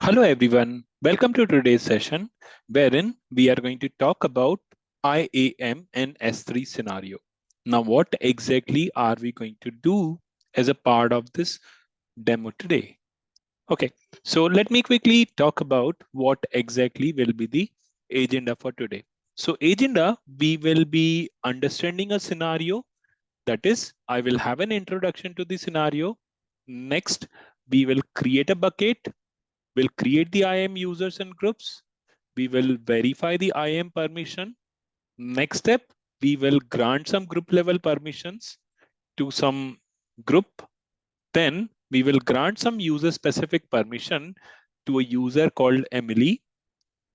Hello everyone, welcome to today's session wherein we are going to talk about IAM and S3 scenario. Now what exactly are we going to do as a part of this demo today? Okay, so let me quickly talk about what exactly will be the agenda for today. So agenda, we will be understanding a scenario, that is, I will have an introduction to the scenario. Next, we will create a bucket. We'll create the IAM users and groups. We will verify the IAM permission. Next step, we will grant some group level permissions to some group. Then we will grant some user specific permission to a user called Emily.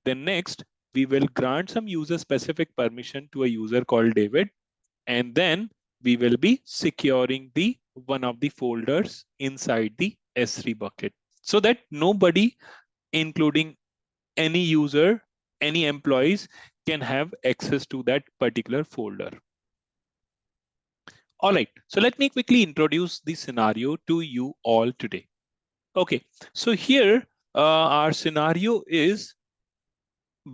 Then next, we will grant some user specific permission to a user called David. And then we will be securing the one of the folders inside the S3 bucket so that nobody, including any user, any employees, can have access to that particular folder. All right, so let me quickly introduce the scenario to you all today. Okay, so here our scenario is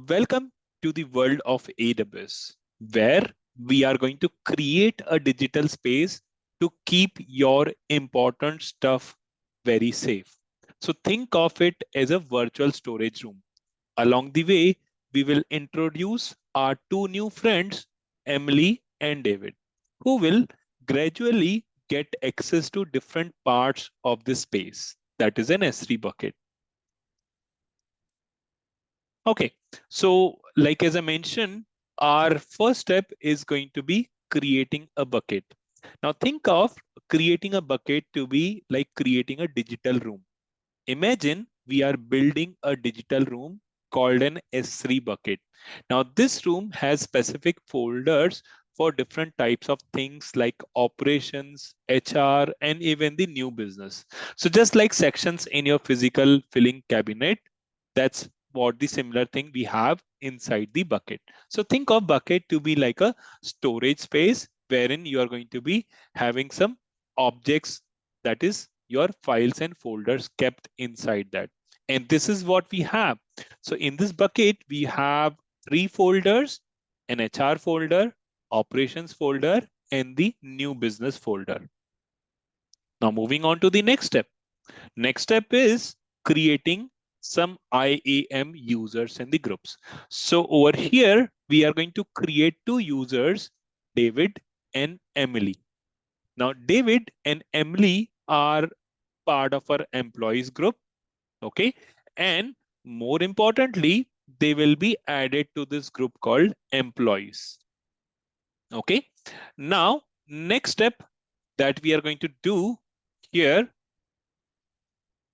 welcome to the world of AWS, where we are going to create a digital space to keep your important stuff very safe. So think of it as a virtual storage room. Along the way, we will introduce our two new friends, Emily and David, who will gradually get access to different parts of the space. That is an S3 bucket. Okay, so like as I mentioned, our first step is going to be creating a bucket. Now think of creating a bucket to be like creating a digital room. Imagine we are building a digital room called an S3 bucket. Now, this room has specific folders for different types of things like operations, HR, and even the new business. So just like sections in your physical filling cabinet, that's what the similar thing we have inside the bucket. So think of bucket to be like a storage space wherein you are going to be having some objects, that is your files and folders kept inside that. And this is what we have. So in this bucket, we have three folders, an HR folder, operations folder, and the new business folder. Now moving on to the next step. Next step is creating some IAM users in the groups. So over here, we are going to create two users, David and Emily. Now, David and Emily are part of our employees group. Okay. And more importantly, they will be added to this group called employees. Okay. Now, next step that we are going to do here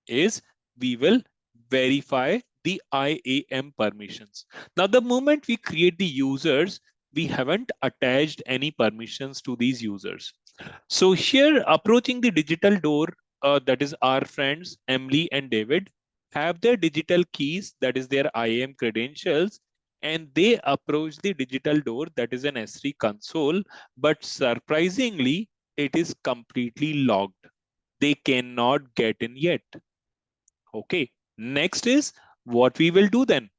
is we will verify the IAM permissions. Now, the moment we create the users, we haven't attached any permissions to these users. So here, approaching the digital door, that is our friends, Emily and David, have their digital keys, that is their IAM credentials, and they approach the digital door, that is an S3 console, but surprisingly, it is completely locked. They cannot get in yet. Okay, next is what we will do then.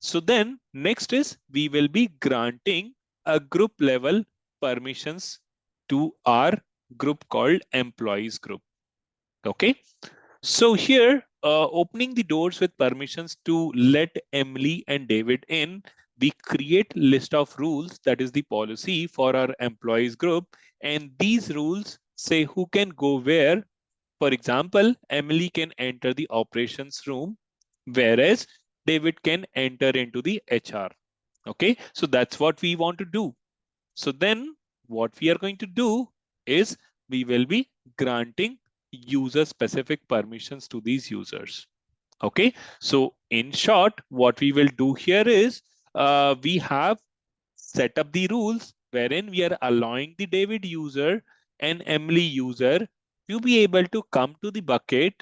So then next is we will be granting a group level permissions to our group called employees group. Okay, so here opening the doors with permissions to let Emily and David in, we create list of rules, that is the policy for our employees group, and these rules say who can go where. For example, Emily can enter the operations room, whereas David can enter into the HR. Okay, so that's what we want to do. So then what we are going to do is we will be granting user specific permissions to these users. Okay, so in short, what we will do here is we have set up the rules wherein we are allowing the David user and Emily user to be able to come to the bucket.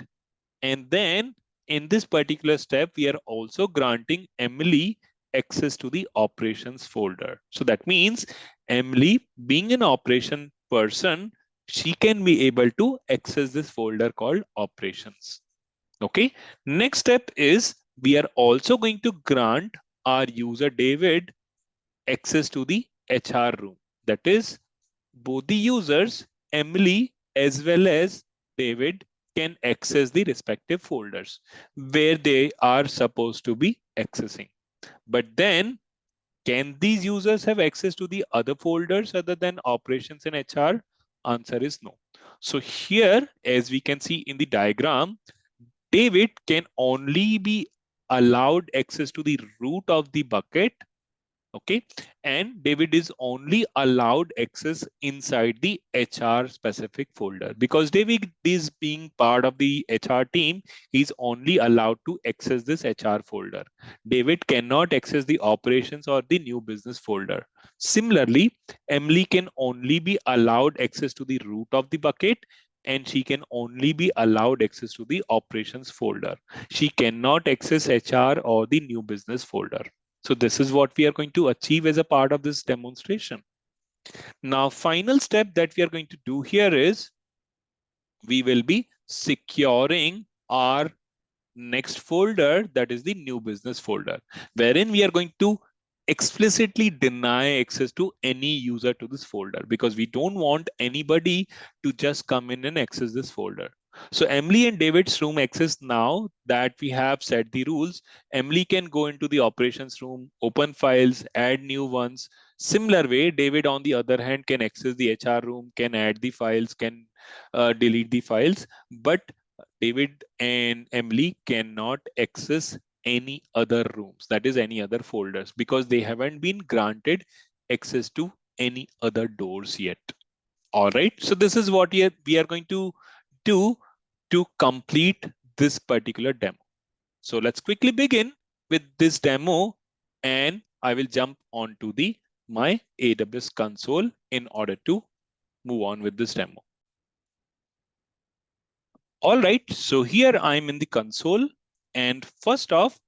And then in this particular step, we are also granting Emily access to the operations folder. So that means Emily, being an operation person, she can be able to access this folder called operations. Okay. Next step is we are also going to grant our user David access to the HR room. That is, both the users, Emily as well as David, can access the respective folders where they are supposed to be accessing. But then, can these users have access to the other folders other than operations and HR? Answer is no. So here, as we can see in the diagram, David can only be allowed access to the root of the bucket. Okay, and David is only allowed access inside the HR specific folder because David is being part of the HR team. He's only allowed to access this HR folder. David cannot access the operations or the new business folder. Similarly, Emily can only be allowed access to the root of the bucket, and she can only be allowed access to the operations folder. She cannot access HR or the new business folder. So this is what we are going to achieve as a part of this demonstration. Now, final step that we are going to do here is we will be securing our next folder, that is the new business folder, wherein we are going to explicitly deny access to any user to this folder because we don't want anybody to just come in and access this folder. So Emily and David's room access, now that we have set the rules, Emily can go into the operations room, open files, add new ones. Similar way, David on the other hand can access the HR room, can add the files, can delete the files, but David and Emily cannot access any other rooms, that is any other folders, because they haven't been granted access to any other doors yet. All right. So this is what we are going to do to complete this particular demo. So let's quickly begin with this demo, and I will jump onto the my AWS console in order to move on with this demo. All right, so here I'm in the console, and first off,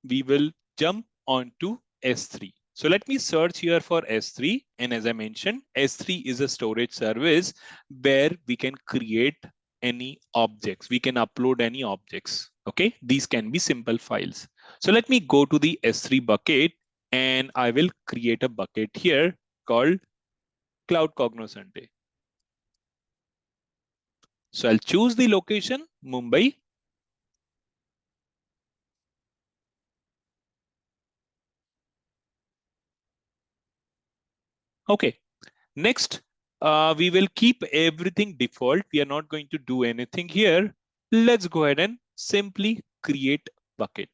we will jump onto S3. So let me search here for S3. And as I mentioned, S3 is a storage service where we can create any objects. We can upload any objects. Okay, these can be simple files. So let me go to the S3 bucket, and I will create a bucket here called Cloud Cognoscente. So I'll choose the location, Mumbai. Okay. Next, we will keep everything default. We are not going to do anything here. Let's go ahead and simply create bucket.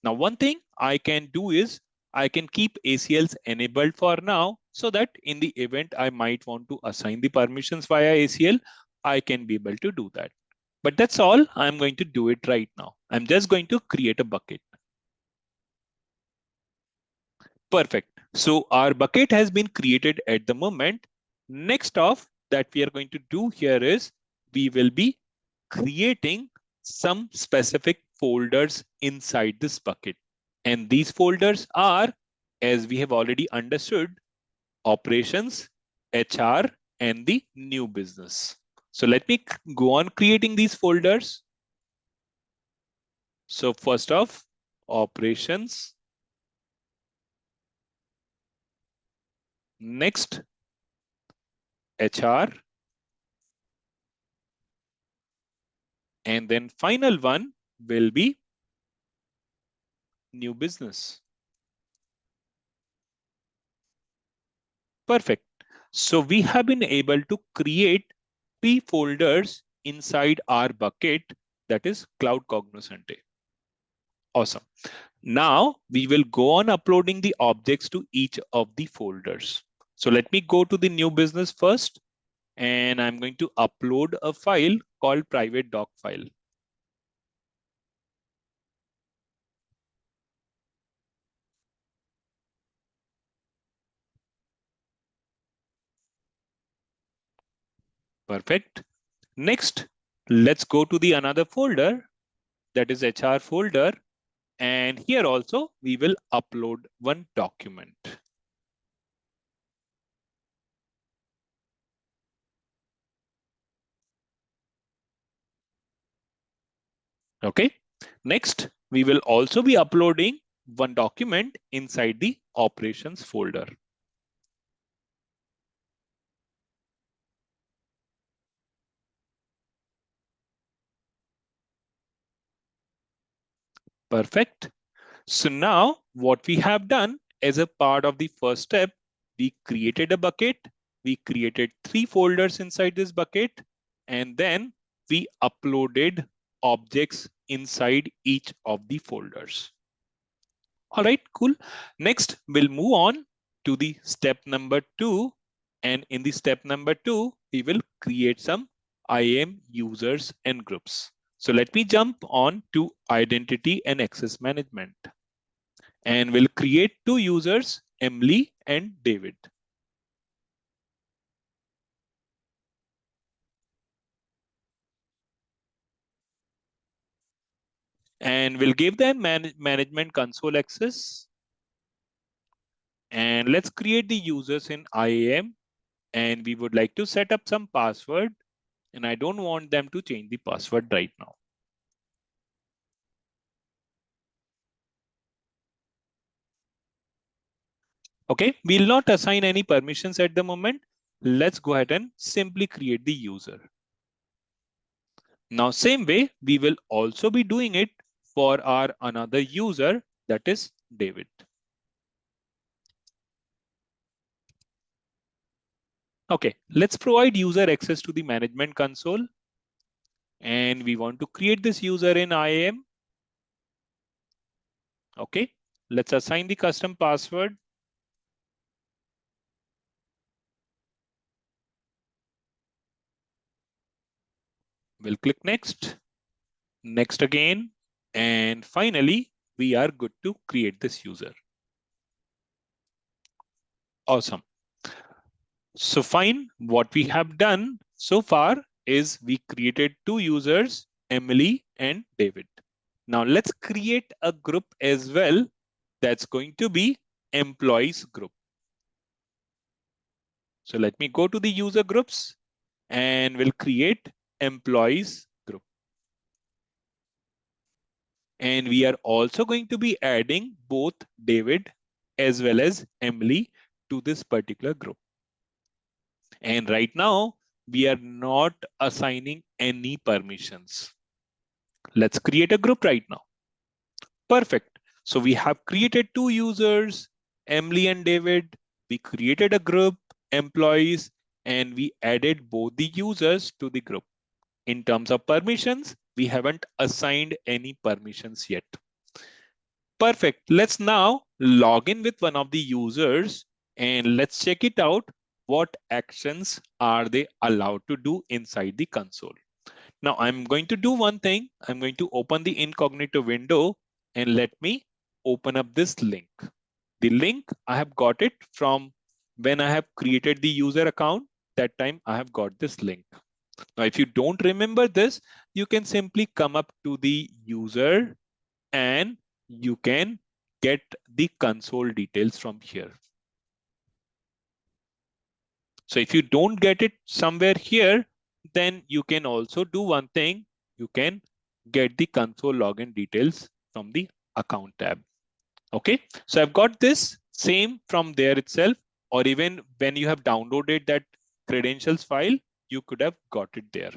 Now, one thing I can do is I can keep ACLs enabled for now so that in the event I might want to assign the permissions via ACL, I can be able to do that. But that's all. I'm going to do it right now. I'm just going to create a bucket. Perfect. So our bucket has been created at the moment. Next off that we are going to do here is we will be creating some specific folders inside this bucket. And these folders are, as we have already understood, operations, HR, and the new business. So let me go on creating these folders. So first off, operations. Next, HR. And then final one will be new business. Perfect. So we have been able to create 3 folders inside our bucket, that is Cloud Cognoscente. Awesome. Now we will go on uploading the objects to each of the folders. So let me go to the new business first, and I'm going to upload a file called private doc file. Perfect. Next, let's go to the another folder, that is HR folder. And here also we will upload one document. Okay. Next, we will also be uploading one document inside the operations folder. Perfect. So now what we have done as a part of the first step, we created a bucket. We created 3 folders inside this bucket, and then we uploaded objects inside each of the folders. All right, cool. Next, we'll move on to the step number 2. And in the step number 2, we will create some IAM users and groups. So let me jump on to identity and access management. And we'll create 2 users, Emily and David. And we'll give them management console access. And let's create the users in IAM. And we would like to set up some password. And I don't want them to change the password right now. Okay, we'll not assign any permissions at the moment. Let's go ahead and simply create the user. Now, same way, we will also be doing it for our another user, that is David. Okay, let's provide user access to the management console. And we want to create this user in IAM. Okay, let's assign the custom password. We'll click next, next again. And finally, we are good to create this user. Awesome. So fine, what we have done so far is we created 2 users, Emily and David. Now let's create a group as well. That's going to be employees group. So let me go to the user groups and we'll create employees group. And we are also going to be adding both David as well as Emily to this particular group. And right now, we are not assigning any permissions. Let's create a group right now. Perfect. So we have created 2 users, Emily and David. We created a group, employees, and we added both the users to the group. In terms of permissions, we haven't assigned any permissions yet. Perfect. Let's now log in with one of the users and let's check it out. What actions are they allowed to do inside the console? Now I'm going to do one thing. I'm going to open the incognito window and let me open up this link. The link, I have got it from when I have created the user account. That time I have got this link. Now, if you don't remember this, you can simply come up to the user and you can get the console details from here. So if you don't get it somewhere here, then you can also do one thing. You can get the console login details from the account tab. Okay, so I've got this same from there itself, or even when you have downloaded that credentials file, you could have got it there.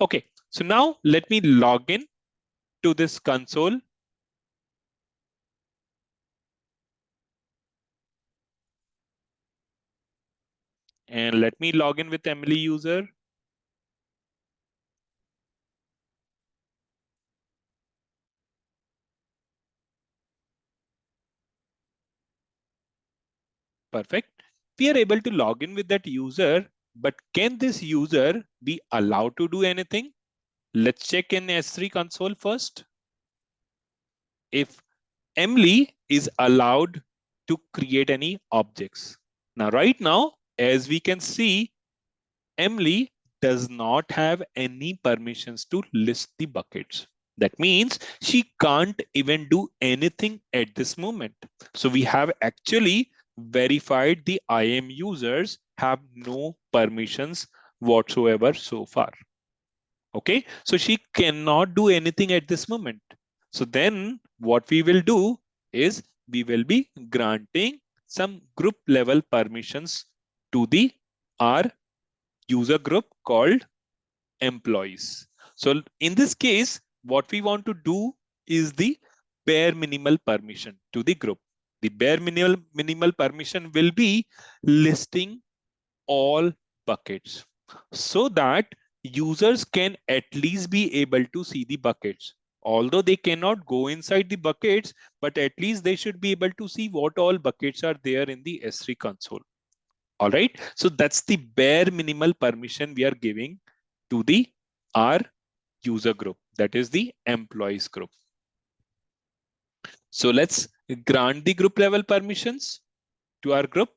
Okay, so now let me log in to this console. And let me log in with Emily user. Perfect. We are able to log in with that user, but can this user be allowed to do anything? Let's check in S3 console first. If Emily is allowed to create any objects. Now, right now, as we can see, Emily does not have any permissions to list the buckets. That means she can't even do anything at this moment. So we have actually verified the IAM users have no permissions whatsoever so far. Okay, so she cannot do anything at this moment. So then what we will do is we will be granting some group level permissions to the our user group called employees. So in this case, what we want to do is the bare minimal permission to the group. The bare minimal permission will be listing all buckets so that users can at least be able to see the buckets. Although they cannot go inside the buckets, but at least they should be able to see what all buckets are there in the S3 console. All right. So that's the bare minimal permission we are giving to the our user group, that is the employees group. So let's grant the group level permissions to our group.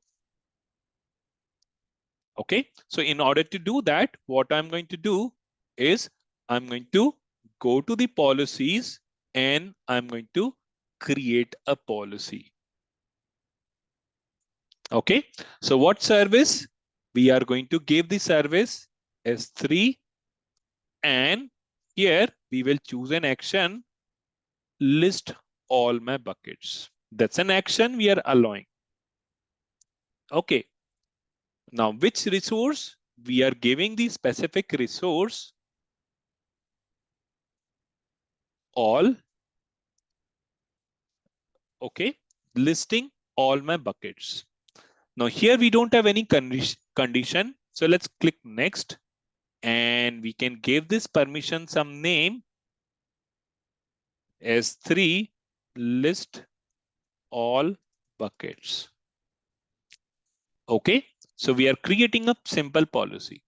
Okay, so in order to do that, what I'm going to do is I'm going to go to the policies and I'm going to create a policy. Okay, so what service? We are going to give the service S3, and here we will choose an action, list all my buckets. That's an action we are allowing. Okay, now which resource? We are giving the specific resource all. Okay, listing all my buckets. Now here we don't have any condition. So let's click next and we can give this permission some name as S3 list all buckets. Okay, so we are creating a simple policy.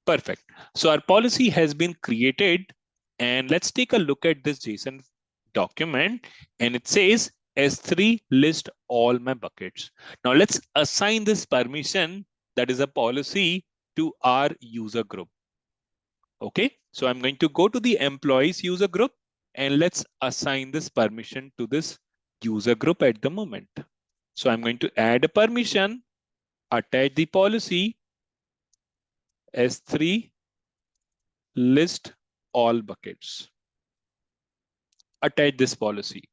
Perfect. So our policy has been created, and let's take a look at this JSON document, and it says S3 list all my buckets. Now let's assign this permission, that is a policy, to our user group. Okay, so I'm going to go to the employees user group and let's assign this permission to this user group at the moment. So I'm going to add a permission, attach the policy S3 list all buckets. Attach this policy.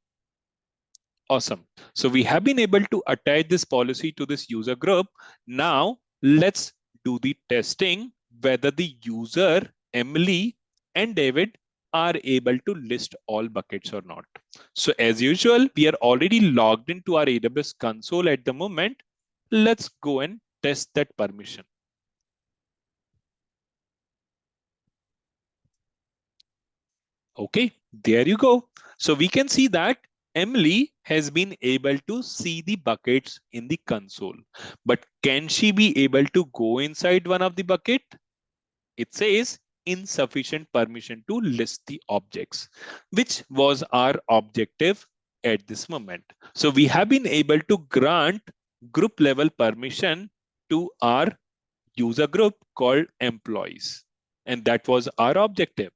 Awesome. So we have been able to attach this policy to this user group. Now let's do the testing whether the user Emily and David are able to list all buckets or not. So as usual, we are already logged into our AWS console at the moment. Let's go and test that permission. Okay, there you go. So we can see that Emily has been able to see the buckets in the console, but can she be able to go inside one of the bucket? It says insufficient permission to list the objects, which was our objective at this moment. So we have been able to grant group level permission to our user group called employees, and that was our objective.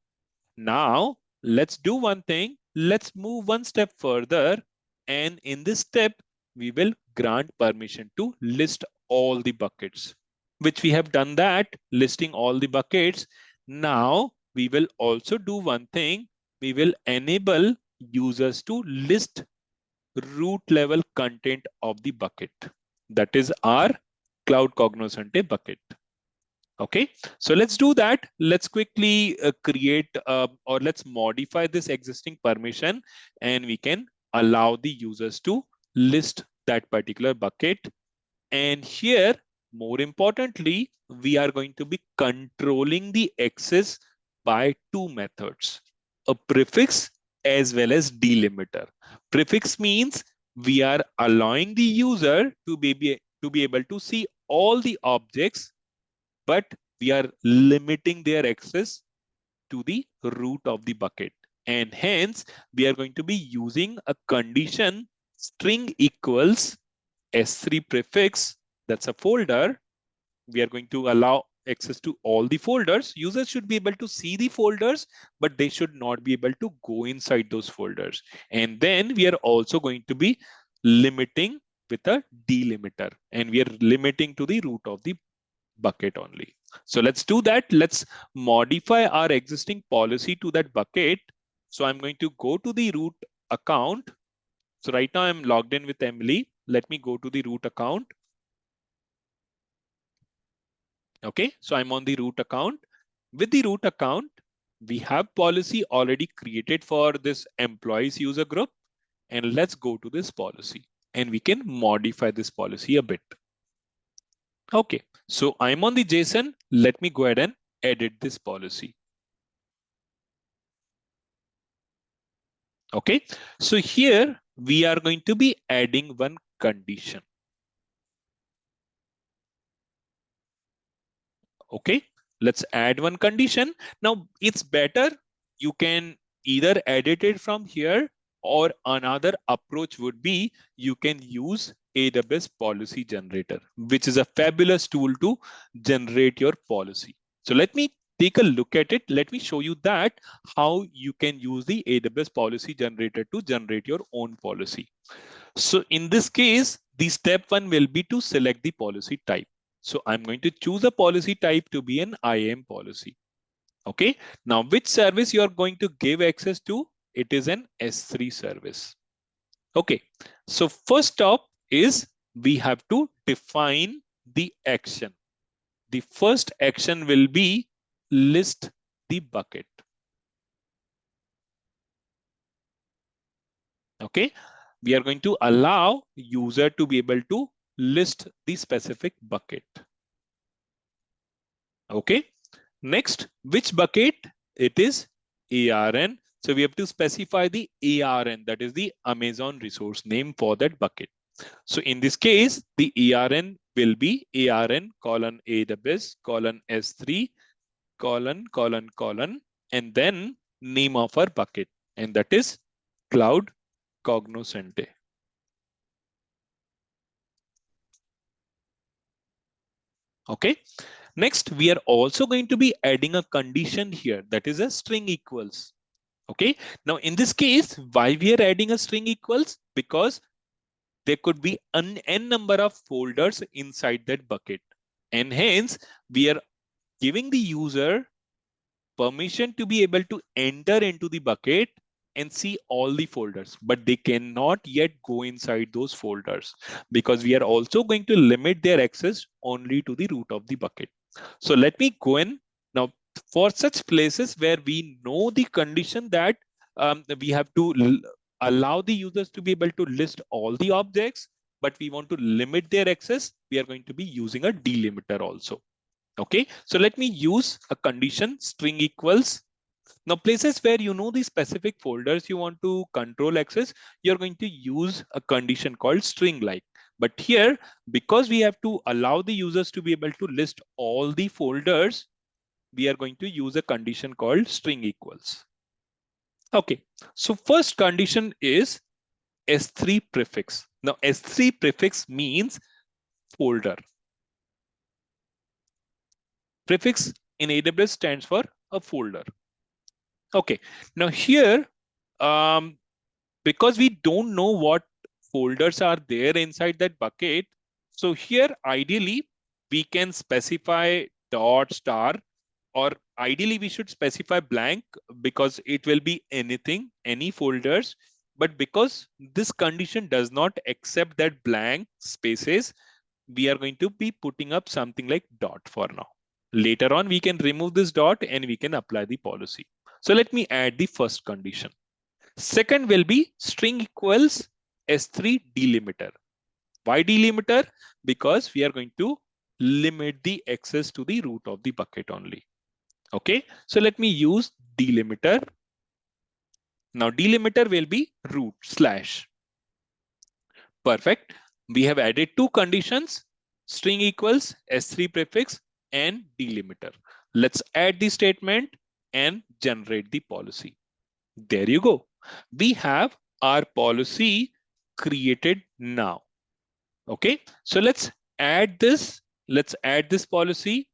Now, let's do one thing. Let's move one step further. And in this step, we will grant permission to list all the buckets, which we have done that, listing all the buckets. Now, we will also do one thing. We will enable users to list root level content of the bucket. That is our Cloud Cognoscente bucket. Okay, so let's do that. Let's quickly create or let's modify this existing permission, and we can allow the users to list that particular bucket. And here, more importantly, we are going to be controlling the access by two methods, a prefix as well as delimiter. Prefix means we are allowing the user to be able to see all the objects, but we are limiting their access to the root of the bucket. And hence, we are going to be using a condition string equals S3 prefix, that's a folder. We are going to allow access to all the folders. Users should be able to see the folders, but they should not be able to go inside those folders. And then we are also going to be limiting with a delimiter, and we are limiting to the root of the bucket only. So let's do that. Let's modify our existing policy to that bucket. So I'm going to go to the root account. So right now I'm logged in with Emily. Let me go to the root account. Okay, so I'm on the root account. With the root account, we have policy already created for this employees user group. And let's go to this policy and we can modify this policy a bit. Okay, so I'm on the JSON. Let me go ahead and edit this policy. Okay, so here we are going to be adding one condition. Okay, let's add one condition. Now it's better you can either edit it from here, or another approach would be you can use AWS policy generator, which is a fabulous tool to generate your policy. So let me take a look at it. Let me show you that how you can use the AWS policy generator to generate your own policy. So in this case, the step one will be to select the policy type. So I'm going to choose a policy type to be an IAM policy. Okay. Now, which service you are going to give access to? It is an S3 service. Okay. So first up is we have to define the action. The first action will be list the bucket. Okay. We are going to allow user to be able to list the specific bucket. Okay. Next, which bucket? It is ARN. So we have to specify the ARN, that is the Amazon resource name for that bucket. So in this case, the ARN will be ARN colon AWS colon S3 colon, and then name of our bucket. And that is Cloud Cognoscente. Okay. Next, we are also going to be adding a condition here, that is a string equals. Okay. Now, in this case, why we are adding a string equals? Because there could be an n number of folders inside that bucket. And hence, we are giving the user permission to be able to enter into the bucket and see all the folders, but they cannot yet go inside those folders because we are also going to limit their access only to the root of the bucket. So let me go in now. For such places where we know the condition that we have to allow the users to be able to list all the objects, but we want to limit their access, we are going to be using a delimiter also. Okay, so let me use a condition string equals. Now, places where you know the specific folders you want to control access, you're going to use a condition called string like. But here, because we have to allow the users to be able to list all the folders, we are going to use a condition called string equals. Okay, so first condition is S3 prefix. Now, S3 prefix means folder. Prefix in AWS stands for a folder. Okay, now here, because we don't know what folders are there inside that bucket, so here ideally we can specify dot star, or ideally we should specify blank because it will be anything, any folders. But because this condition does not accept that blank spaces, we are going to be putting up something like dot for now. Later on, we can remove this dot and we can apply the policy. So let me add the first condition. Second will be string equals S3 delimiter. Why delimiter? Because we are going to limit the access to the root of the bucket only. Okay, so let me use delimiter. Now delimiter will be root slash. Perfect. We have added two conditions, string equals S3 prefix and delimiter. Let's add the statement and generate the policy. There you go. We have our policy created now. Okay, so let's add this. Let's add this policy.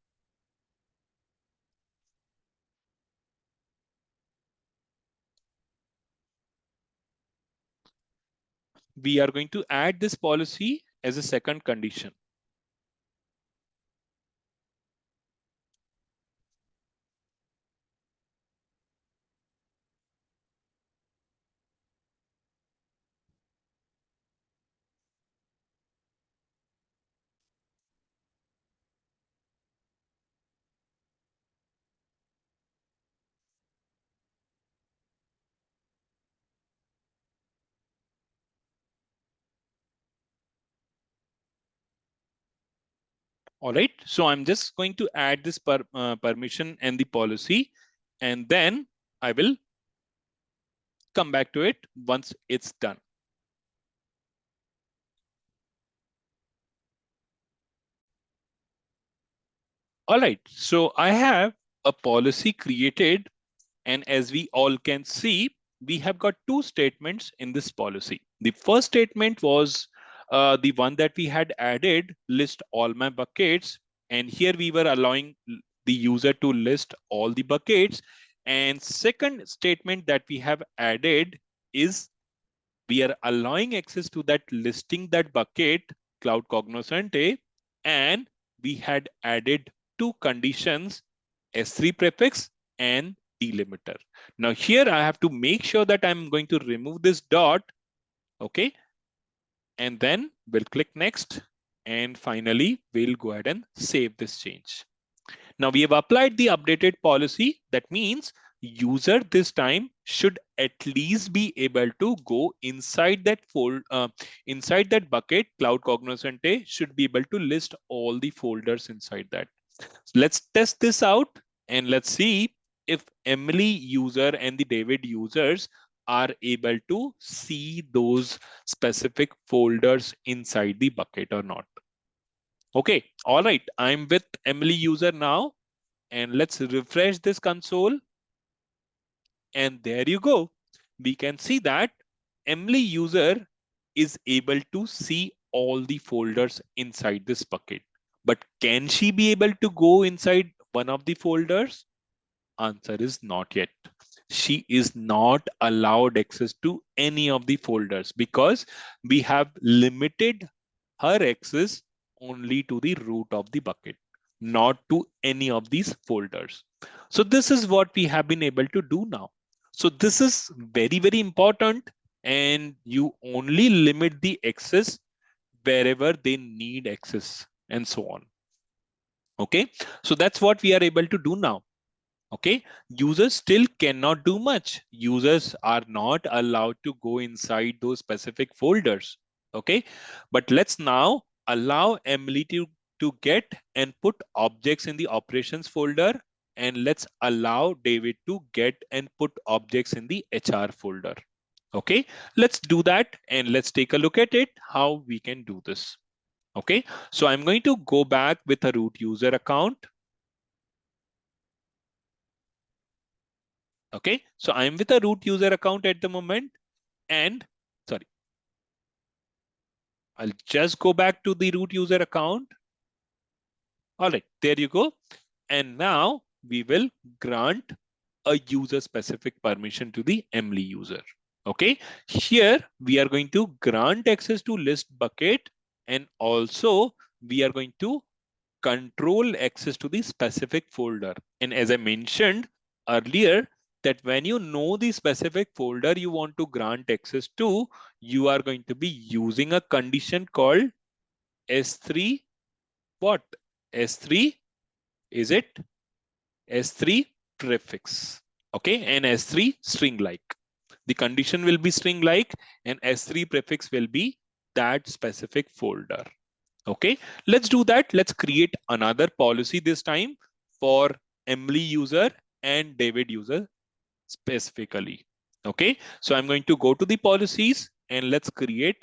We are going to add this policy as a second condition. All right. So I'm just going to add this permission and the policy, and then I will come back to it once it's done. All right. So I have a policy created, and as we all can see, we have got two statements in this policy. The first statement was the one that we had added, list all my buckets. And here we were allowing the user to list all the buckets. And second statement that we have added is we are allowing access to that listing that bucket, Cloud Cognoscente, and we had added two conditions, S3 prefix and delimiter. Now here I have to make sure that I'm going to remove this dot, okay? And then we'll click next. And finally, we'll go ahead and save this change. Now we have applied the updated policy. That means user this time should at least be able to go inside that inside that bucket. Cloud Cognoscente should be able to list all the folders inside that. So let's test this out and let's see if Emily user and the David users are able to see those specific folders inside the bucket or not. Okay, all right, I'm with Emily user now, and let's refresh this console. And there you go. We can see that Emily user is able to see all the folders inside this bucket. But can she be able to go inside one of the folders? Answer is not yet. She is not allowed access to any of the folders because we have limited her access only to the root of the bucket, not to any of these folders. So this is what we have been able to do now. So this is very, very important, and you only limit the access wherever they need access and so on. Okay, so that's what we are able to do now. Okay, users still cannot do much. Users are not allowed to go inside those specific folders. Okay, but let's now allow Emily to get and put objects in the operations folder, and let's allow David to get and put objects in the HR folder. Okay, let's do that and let's take a look at it, how we can do this. Okay, so I'm going to go back with a root user account. Okay, so I'm with a root user account at the moment, and sorry, I'll just go back to the root user account. All right, there you go. And now we will grant a user specific permission to the Emily user. Okay, here we are going to grant access to list bucket, and also we are going to control access to the specific folder. And as I mentioned earlier, that when you know the specific folder you want to grant access to, you are going to be using a condition called S3 what? S3, is it? S3 prefix. Okay, and S3 string like. The condition will be string like, and S3 prefix will be that specific folder. Okay, let's do that. Let's create another policy this time for Emily user and David user specifically. Okay, so I'm going to go to the policies and let's create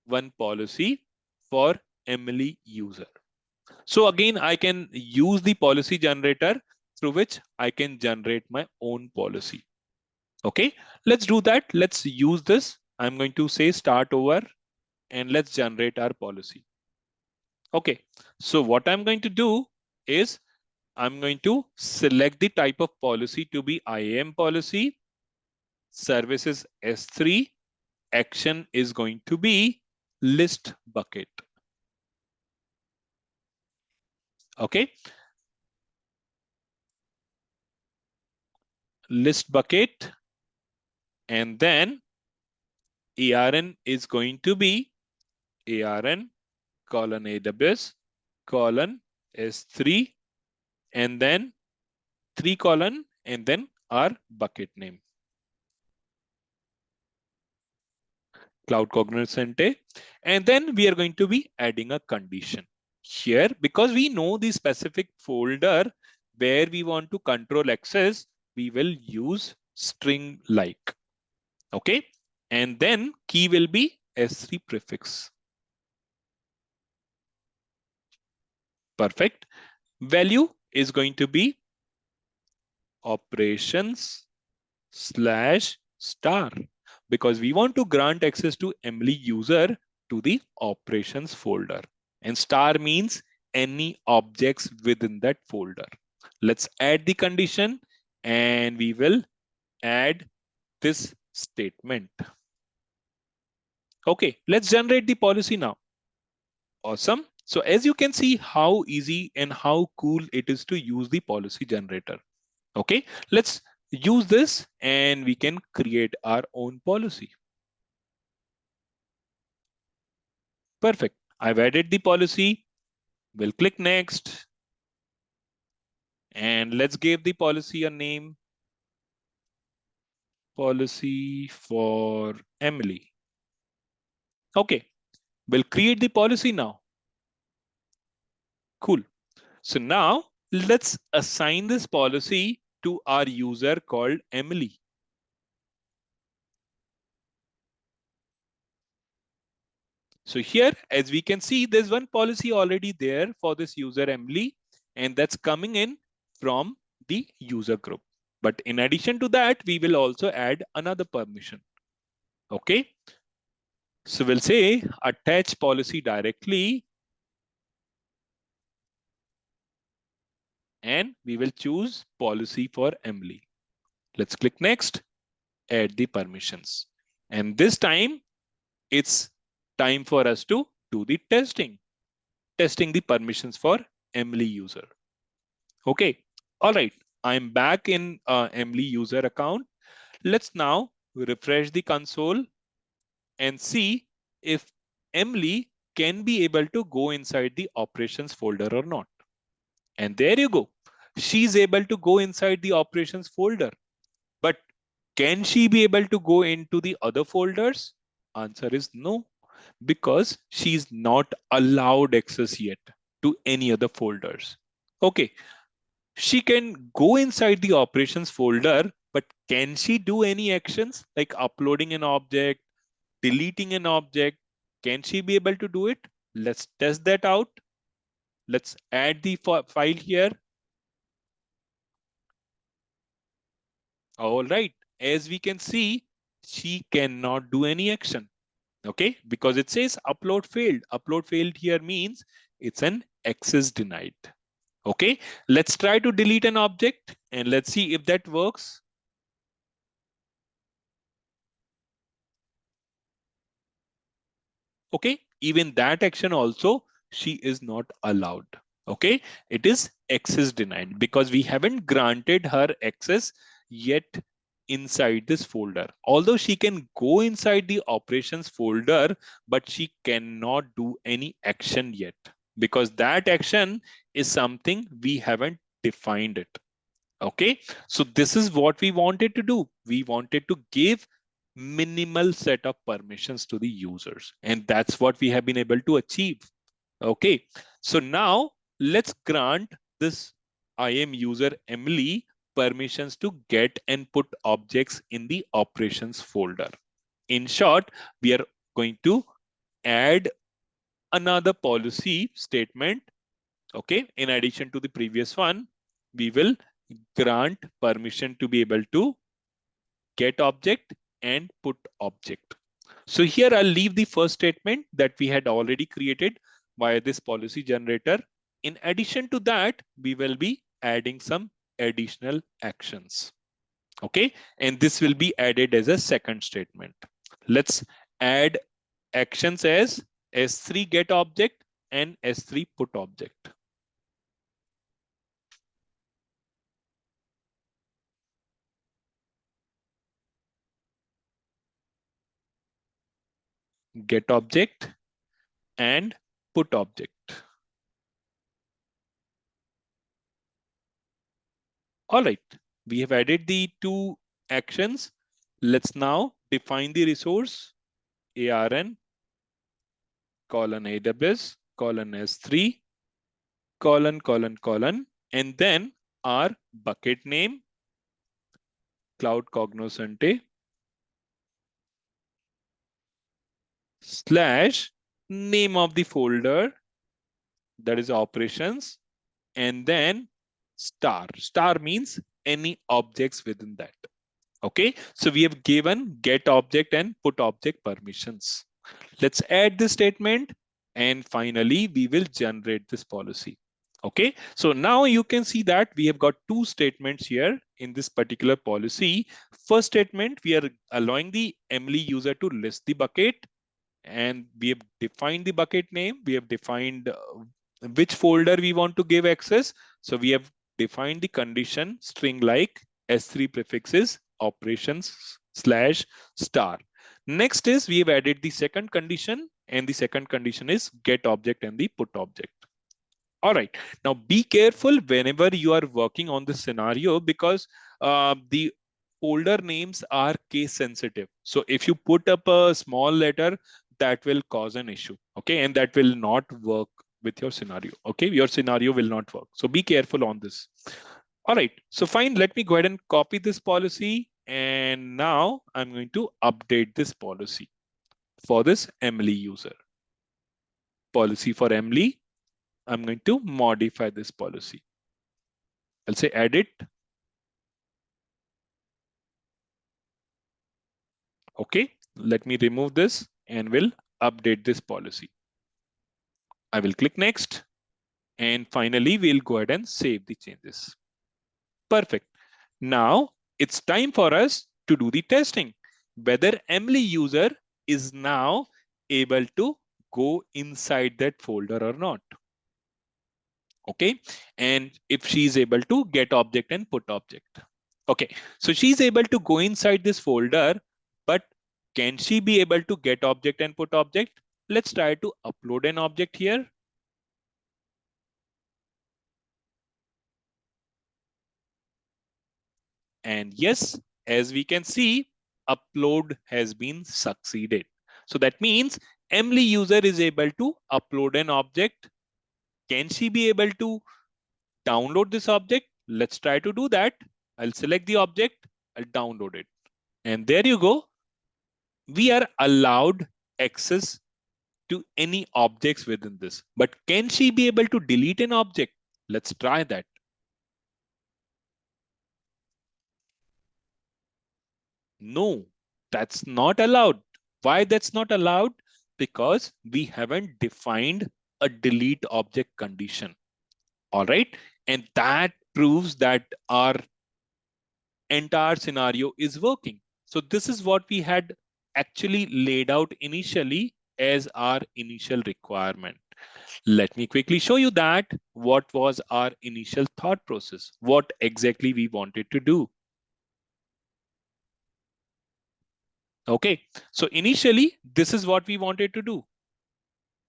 one policy for Emily user. So again, I can use the policy generator through which I can generate my own policy. Okay, let's do that. Let's use this. I'm going to say start over and let's generate our policy. Okay, so what I'm going to do is I'm going to select the type of policy to be IAM policy, services S3, action is going to be list bucket. Okay, list bucket, and then ARN is going to be ARN colon AWS colon S3, and then 3 colon, and then our bucket name, Cloud Cognoscente. And then we are going to be adding a condition. Here, because we know the specific folder where we want to control access, we will use string like. Okay. And then key will be S3 prefix. Perfect. Value is going to be operations slash star, because we want to grant access to Emily user to the operations folder, and star means any objects within that folder. Let's add the condition and we will add this statement. Okay, let's generate the policy now. Awesome. So as you can see how easy and how cool it is to use the policy generator. Okay, let's use this and we can create our own policy. Perfect. I've added the policy. We'll click next. And let's give the policy a name. Policy for Emily. Okay, we'll create the policy now. Cool. So now let's assign this policy to our user called Emily. So here, as we can see, there's one policy already there for this user Emily, and that's coming in from the user group. But in addition to that, we will also add another permission. Okay. So we'll say attach policy directly, and we will choose policy for Emily. Let's click next, add the permissions. And this time it's time for us to do the testing the permissions for Emily user. Okay. All right. I'm back in Emily user account. Let's now refresh the console and see if Emily can be able to go inside the operations folder or not. And there you go. She's able to go inside the operations folder. But can she be able to go into the other folders? Answer is no, because she's not allowed access yet to any other folders. Okay, she can go inside the operations folder, but can she do any actions like uploading an object, deleting an object? Can she be able to do it? Let's test that out. Let's add the file here. All right, as we can see, she cannot do any action. Okay, because it says upload failed. Upload failed here means it's an access denied. Okay, let's try to delete an object and let's see if that works. Okay, even that action also she is not allowed. Okay, it is access denied because we haven't granted her access yet inside this folder. Although she can go inside the operations folder, but she cannot do any action yet because that action is something we haven't defined it. Okay, so this is what we wanted to do. We wanted to give minimal set of permissions to the users, and that's what we have been able to achieve. Okay, so now let's grant this IAM user Emily permissions to get and put objects in the operations folder. In short, we are going to add another policy statement. Okay, in addition to the previous one, we will grant permission to be able to get object and put object. So here I'll leave the first statement that we had already created via this policy generator. In addition to that, we will be adding some additional actions. Okay, and this will be added as a second statement. Let's add actions as S3 get object and S3 put object. Get object and put object. All right, we have added the two actions. Let's now define the resource ARN colon AWS colon S3 colon, and then our bucket name, cloud cognoscente slash name of the folder, that is operations, and then star. Star means any objects within that. Okay, so we have given get object and put object permissions. Let's add this statement, and finally we will generate this policy. Okay, so now you can see that we have got two statements here in this particular policy. First statement, we are allowing the Emily user to list the bucket, and we have defined the bucket name. We have defined which folder we want to give access. So we have defined the condition string like S3 prefixes operations slash star. Next is we have added the second condition, and the second condition is get object and the put object. All right. Now be careful whenever you are working on this scenario, because the folder names are case sensitive. So if you put up a small letter, that will cause an issue. Okay. And that will not work with your scenario. Okay. Your scenario will not work. So be careful on this. All right. So fine. Let me go ahead and copy this policy. And now I'm going to update this policy for this Emily user. Policy for Emily. I'm going to modify this policy. I'll say edit. Okay, let me remove this and we'll update this policy. I will click next. And finally, we'll go ahead and save the changes. Perfect. Now it's time for us to do the testing, whether Emily user is now able to go inside that folder or not. Okay, and if she's able to get object and put object. Okay, so she's able to go inside this folder, but can she be able to get object and put object? Let's try to upload an object here. And yes, as we can see, upload has been succeeded. So that means Emily user is able to upload an object. Can she be able to download this object? Let's try to do that. I'll select the object, I'll download it. And there you go. We are allowed access to any objects within this. But can she be able to delete an object? Let's try that. No, that's not allowed. Why that's not allowed? Because we haven't defined a delete object condition. All right. And that proves that our entire scenario is working. So this is what we had actually laid out initially as our initial requirement. Let me quickly show you that what was our initial thought process, what exactly we wanted to do. Okay, so initially, this is what we wanted to do.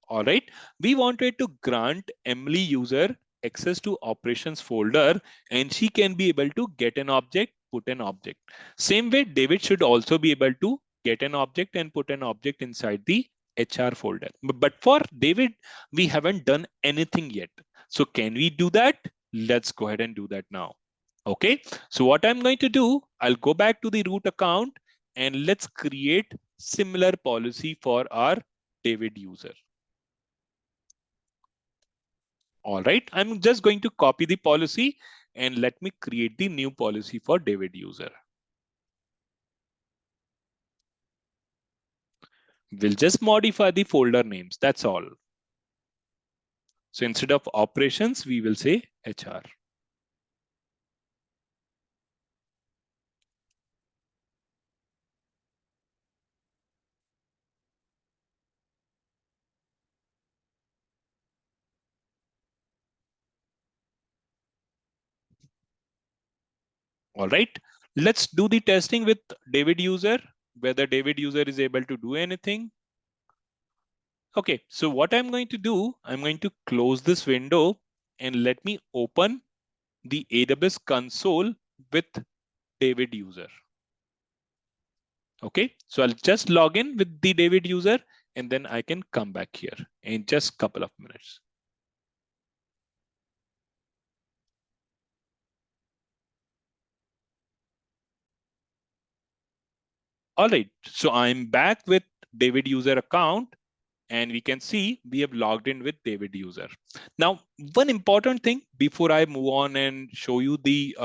All right, we wanted to grant Emily user access to operations folder, and she can be able to get an object, put an object. Same way, David should also be able to get an object and put an object inside the HR folder. But for David, we haven't done anything yet. So can we do that? Let's go ahead and do that now. Okay, so what I'm going to do, I'll go back to the root account and let's create similar policy for our David user. All right, I'm just going to copy the policy and let me create the new policy for David user. We'll just modify the folder names, that's all. So instead of operations, we will say HR. All right, let's do the testing with David user, whether David user is able to do anything. Okay, so what I'm going to do, I'm going to close this window and let me open the AWS console with David user. Okay, so I'll just log in with the David user and then I can come back here in just a couple of minutes. All right, so I'm back with David user account, and we can see we have logged in with David user. Now, one important thing before I move on and show you the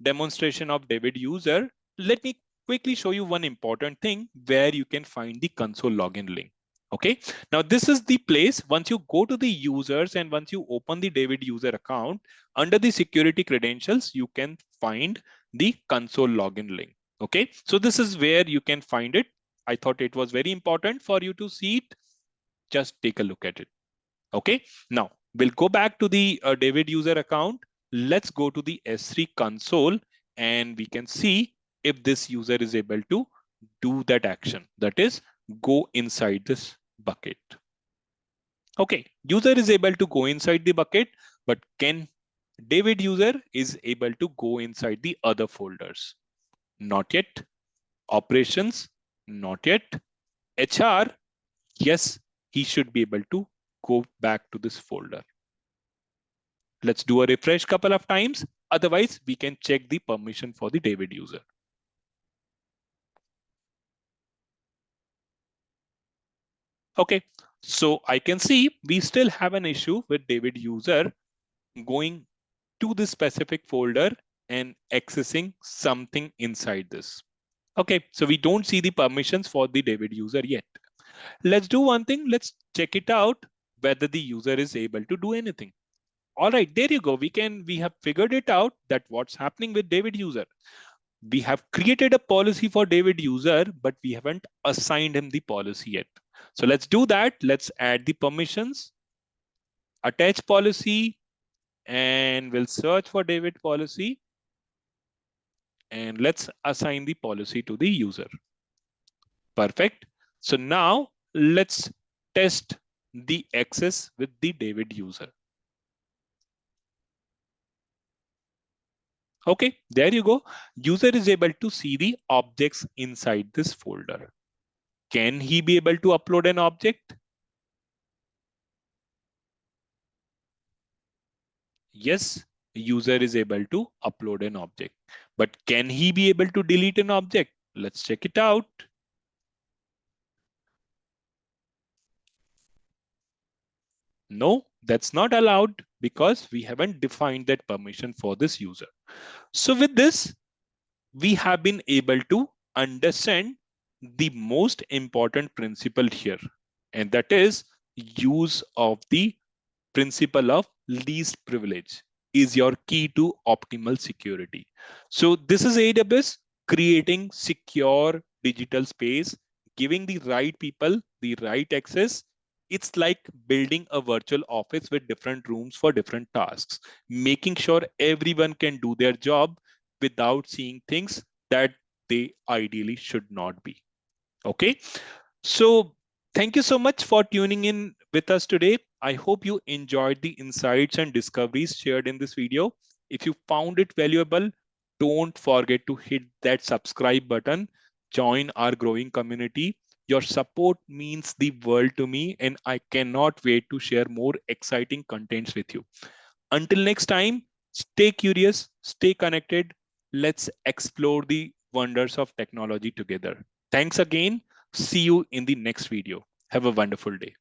demonstration of David user, let me quickly show you one important thing where you can find the console login link. Okay, now this is the place once you go to the users and once you open the David user account, under the security credentials, you can find the console login link. Okay, so this is where you can find it. I thought it was very important for you to see it. Just take a look at it. Okay, now we'll go back to the David user account. Let's go to the S3 console and we can see if this user is able to do that action. That is, go inside this bucket. Okay, user is able to go inside the bucket, but can David user is able to go inside the other folders? Not yet. Operations? Not yet. HR? Yes, he should be able to go back to this folder. Let's do a refresh couple of times. Otherwise, we can check the permission for the David user. Okay, so I can see we still have an issue with David user going to the specific folder and accessing something inside this. Okay, so we don't see the permissions for the David user yet. Let's do one thing. Let's check it out whether the user is able to do anything. All right, there you go. We have figured it out that what's happening with David user. We have created a policy for David user, but we haven't assigned him the policy yet. So let's do that. Let's add the permissions, attach policy, and we'll search for David policy. And let's assign the policy to the user. Perfect. So now let's test the access with the David user. Okay, there you go. User is able to see the objects inside this folder. Can he be able to upload an object? Yes, user is able to upload an object. But can he be able to delete an object? Let's check it out. No, that's not allowed because we haven't defined that permission for this user. So with this, we have been able to understand the most important principle here, and that is use of the principle of least privilege is your key to optimal security. So this is AWS creating secure digital space, giving the right people the right access. It's like building a virtual office with different rooms for different tasks, making sure everyone can do their job without seeing things that they ideally should not be. Okay. So thank you so much for tuning in with us today. I hope you enjoyed the insights and discoveries shared in this video. If you found it valuable, don't forget to hit that subscribe button, join our growing community. Your support means the world to me, and I cannot wait to share more exciting contents with you. Until next time, stay curious, stay connected. Let's explore the wonders of technology together. Thanks again. See you in the next video. Have a wonderful day.